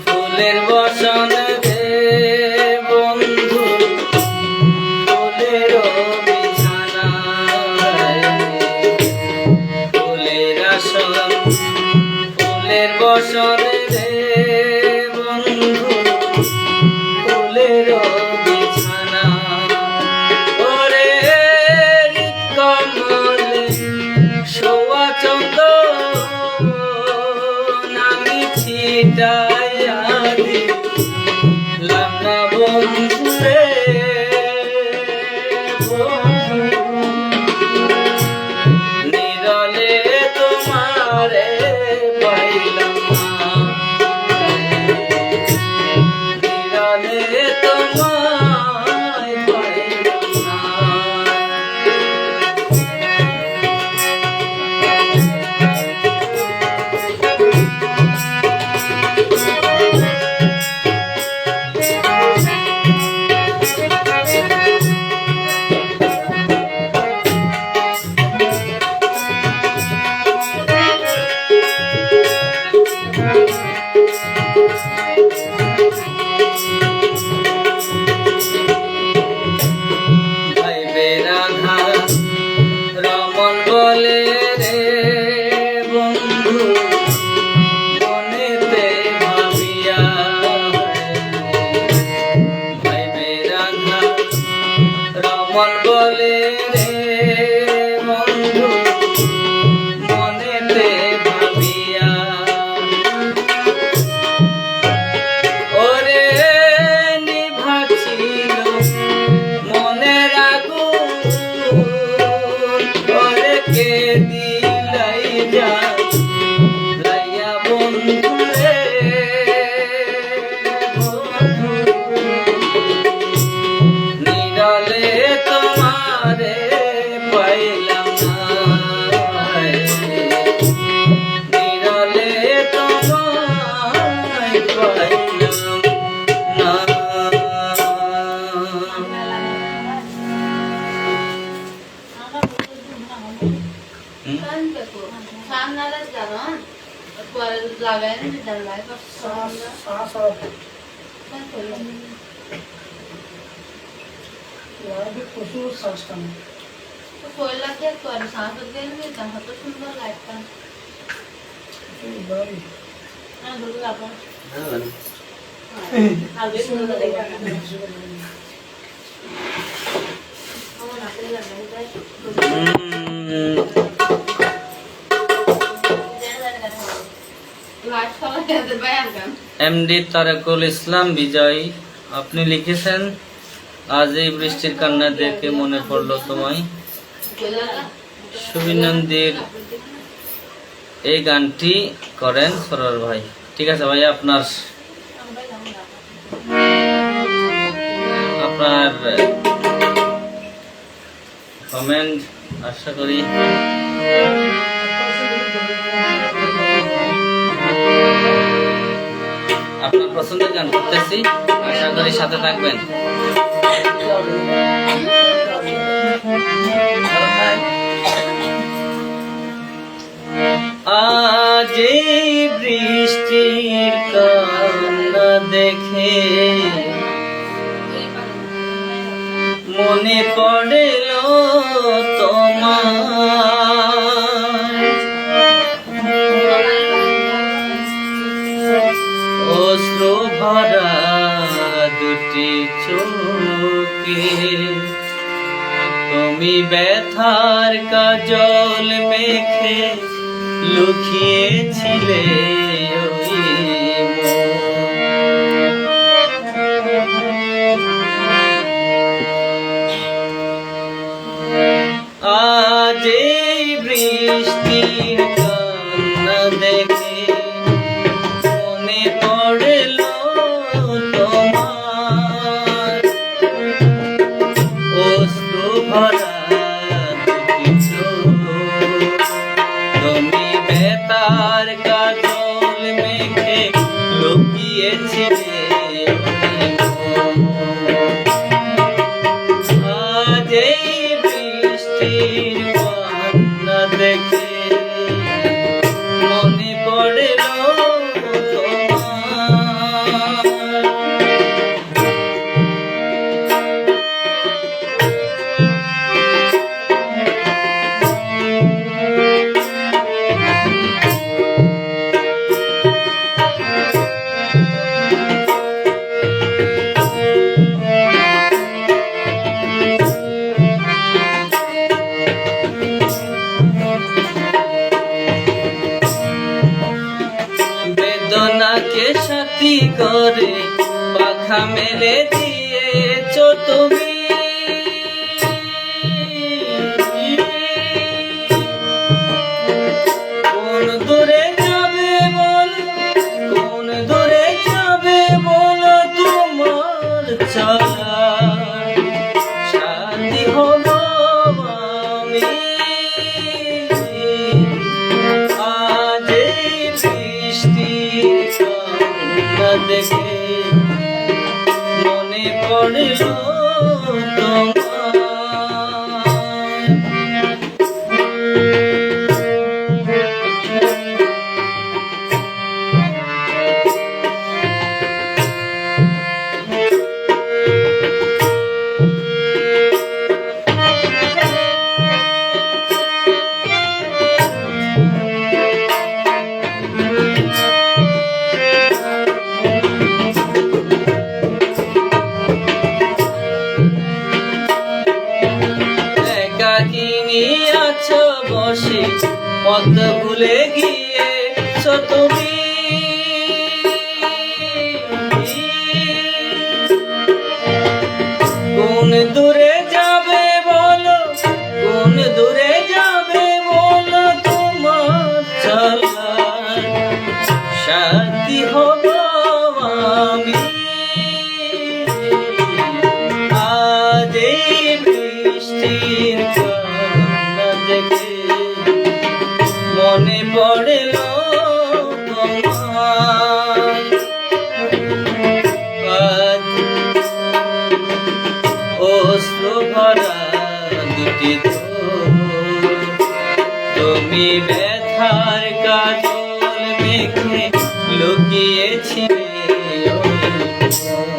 ফুলের বসন রে বন্ধু, ফুলের বিছানা, ফুলের আসন ফুলের বসন রে বন্ধু, ফুলের বিছানা। ওরে কমলে শোয়া চন্দন আমি ছিটাইয়া দিলাম না বন্ধুরে, নিরলে তোমারে পাইলাম না, নিরলে তোমায় পাইলাম না। রমন বলে রে বন্ধু মনেতে ভাবিয়া, ভাইবে রাধা রমন বলে রে বন্ধু মনেতে ভাবিয়া। ওরে নিভাছিল মনের আগুন, ওরে কে দিলাই যা লাইয়া বন্ধুরে, বন্ধু নিরলে তোমারে পাইলাম না, নিরলে তোমায় পাইলাম না। প্রচুর সাজতাম এমডি তারেকুল ইসলাম বিজয়, আপনি লিখেছেন আজ এই বৃষ্টির কান্না দেখে মনে পড়লো তোমায়। সুবিনন্দীর এই গানটি করেন সরোয়ার ভাই। ঠিক আছে ভাই, আপনার কমেন্ট আশা করি। আপনার পছন্দের গান করতেছি, আশা করি সাথে থাকবেন। আজ এই বৃষ্টির কান্না দেখে মনে পড়ল তোমার, অশ্রু ভরা দুটি চোখে তুমি ব্যথার কাজল মেখে লুকিয়েছিলে ওই মন। আজ এই বৃষ্টির কান্না দেখে মনে পড়ল তোমার, অশ্রু ভরা দুটি চোখ তুমি বেতার কাজল মেখে লুকিয়েছিলে আজ এই বৃষ্টির কান্না দেখে মনে পড়ল তোমার। বেদনাকে সাথী করে পাখা মেলে দিয়েছ তুমি, কোন দূরে যাবে বলো, কোন দূরে যাবে বলো তোমার চলা সাথী হব আমি। আজ এই বৃষ্টির কান্না দেখে মনে পড়ল তোমার। একাকিনী আছো বসে পথ ভুলে গিয়েছ তুমি, কোন দূরে যাবে বলো, কোন দূরে যাবে বলো তোমার চলা সাথী হব আমি। আজ এই বৃষ্টির কান্না দেখে মনে পড়ল তোমার। আজ অশ্রু ভরা দুটি চোখ তুমি ব্যথার কাজল মেখে লুকিয়েছিলে ওই মন।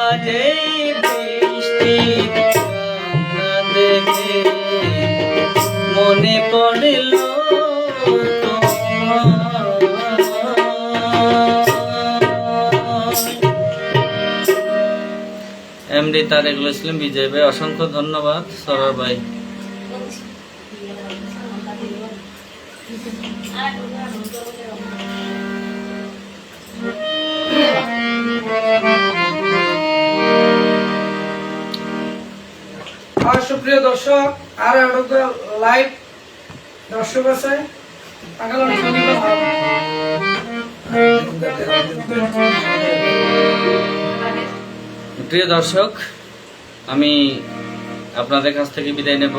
আজ এই বৃষ্টির কান্না দেখে মনে পড়ল এমডি তারেকুল ইসলাম বিজয় ভাই, অসংখ্য ধন্যবাদ। সরার ভাই আর সুপ্রিয় দর্শক, আর একটা লাইভ দর্শক আছে প্রিয় দর্শক, আমি আপনাদের কাছ থেকে বিদায় নেব।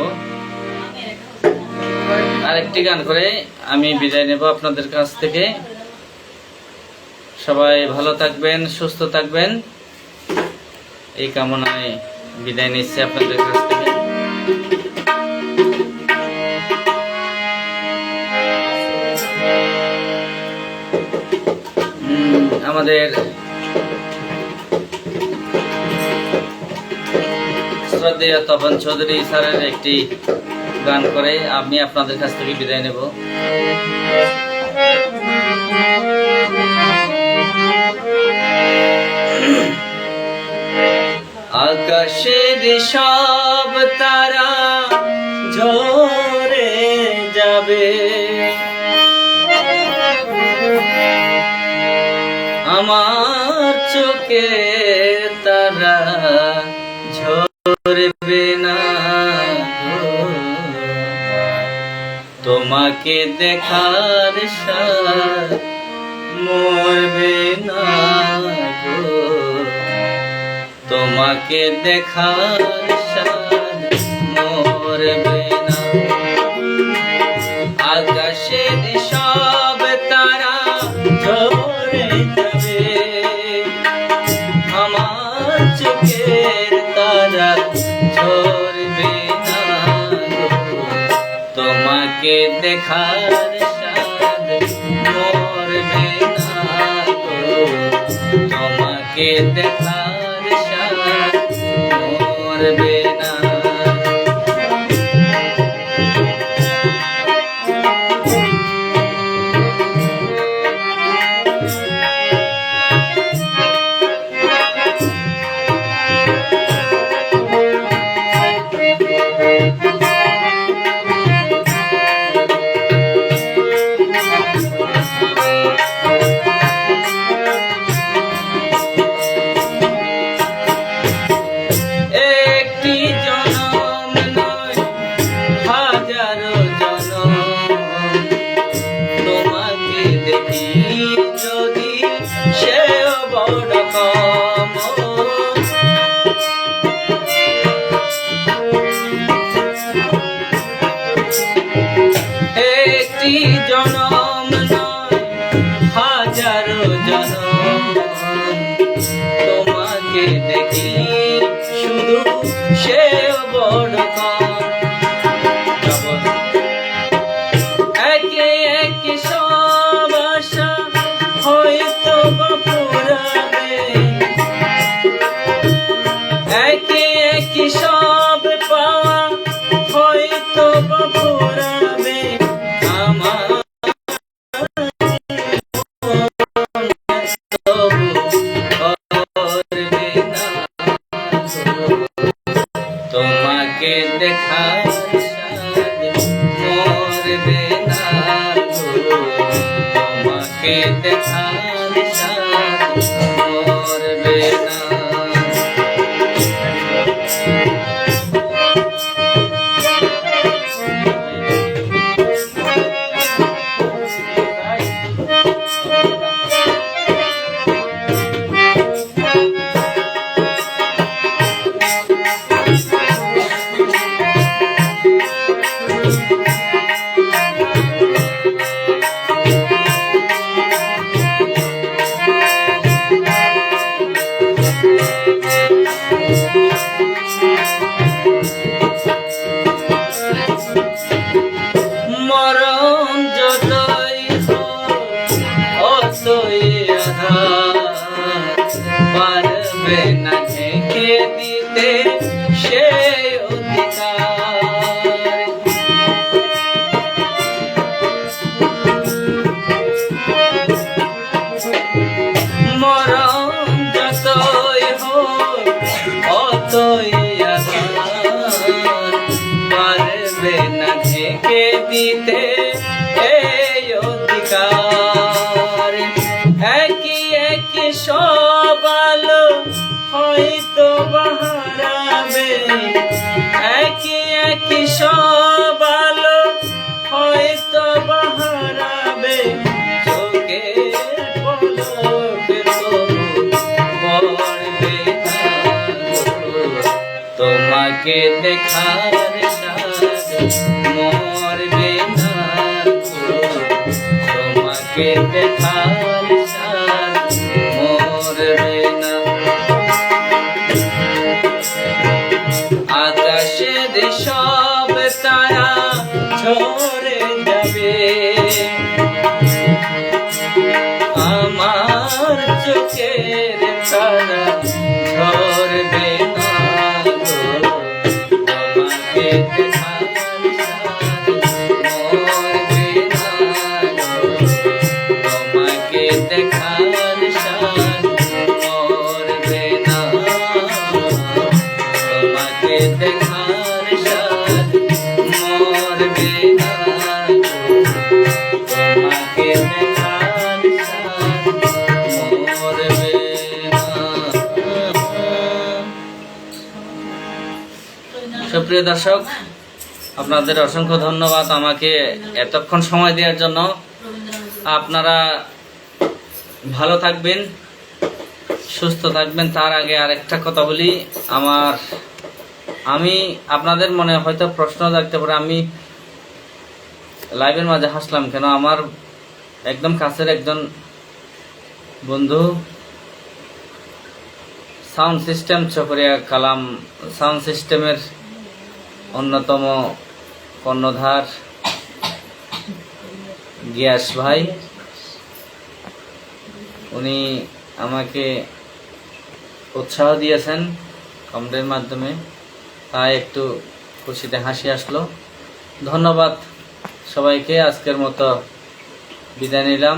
আরেকটি গান করে আমি বিদায় নেব আপনাদের কাছ থেকে। সবাই ভালো থাকবেন, সুস্থ থাকবেন, এই কামনায় বিদায় নিচ্ছি আপনাদের কাছ থেকে। আমাদের শ্রদ্ধেয় তপন চৌধুরী স্যারের একটি গান করে আমি আপনাদের কাছ থেকে বিদায় নেব। আকাশের সব তারা ঝরে যাবে, আমার চোখের তারা ঝরবে না গো, তোমাকে দেখার সাথ মরবে না গো, তোমাকে দেখার সাথ মরবে না। আকাশের সব তারা ঝরে যাবে, আমার চোখের তারা ঝরবে না গো, তোমাকে দেখার সাথ মরবে না গো, তোমাকে দেখার সাথ মরবে না। একটি জনম নয় হাজারো জনম, তোমাকে দেখি শুধু সে বড় কম। একে একে সব আশা হয়তো বা ফুরাবে, একে একে সব পাওয়া হয়তো বা ফুরাবে, আমার করবে না তোমাকে দেখার সাথ মরবে না গো, তোমাকে দেখার সাথ মরবে না। মরণ যতই অতই আঘাত, পারবে না ঢেকে দিতে সে অধিকার। মরণ যতই অতই আঘাত, পারবে না ঢেকে দিতে এই অধিকার। একই একই সব আলো হয়তো বাহারাবে, একই একই সব আলো হয়তো বাহারাবে, চোখের পলকে পড়বে না গো, তোমাকে দেখার সাথ মরবে না গো, তোমাকে দেখার সাথ মরবে না। আকাশের সব তারা ঝরে যাবে, আমার সুপ্রিয় দর্শক, আপনাদের অসংখ্য ধন্যবাদ আমাকে এতক্ষণ সময় দেওয়ার জন্য। আপনারা ভালো থাকবেন, সুস্থ থাকবেন। তার আগে আরেকটা কথা বলি, আমি আপনাদের মনে হয়তো প্রশ্ন থাকতে পারে আমি লাইভের মাঝে হাসলাম কেন। আমার একদম কাছের একজন বন্ধু সাউন্ড সিস্টেম চকরিয়া কালাম সাউন্ড সিস্টেমের অন্যতম কর্ণধার গিয়াস ভাই, উনি আমাকে উৎসাহ দিয়েছেন কমেন্টের মাধ্যমে, তাই একটু খুশিতে হাসি আসলো। ধন্যবাদ সবাইকে। আজকের মতো বিদায় নিলাম।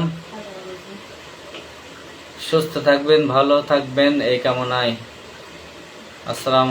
সুস্থ থাকবেন, ভালো থাকবেন এই কামনায়। আসসালাম।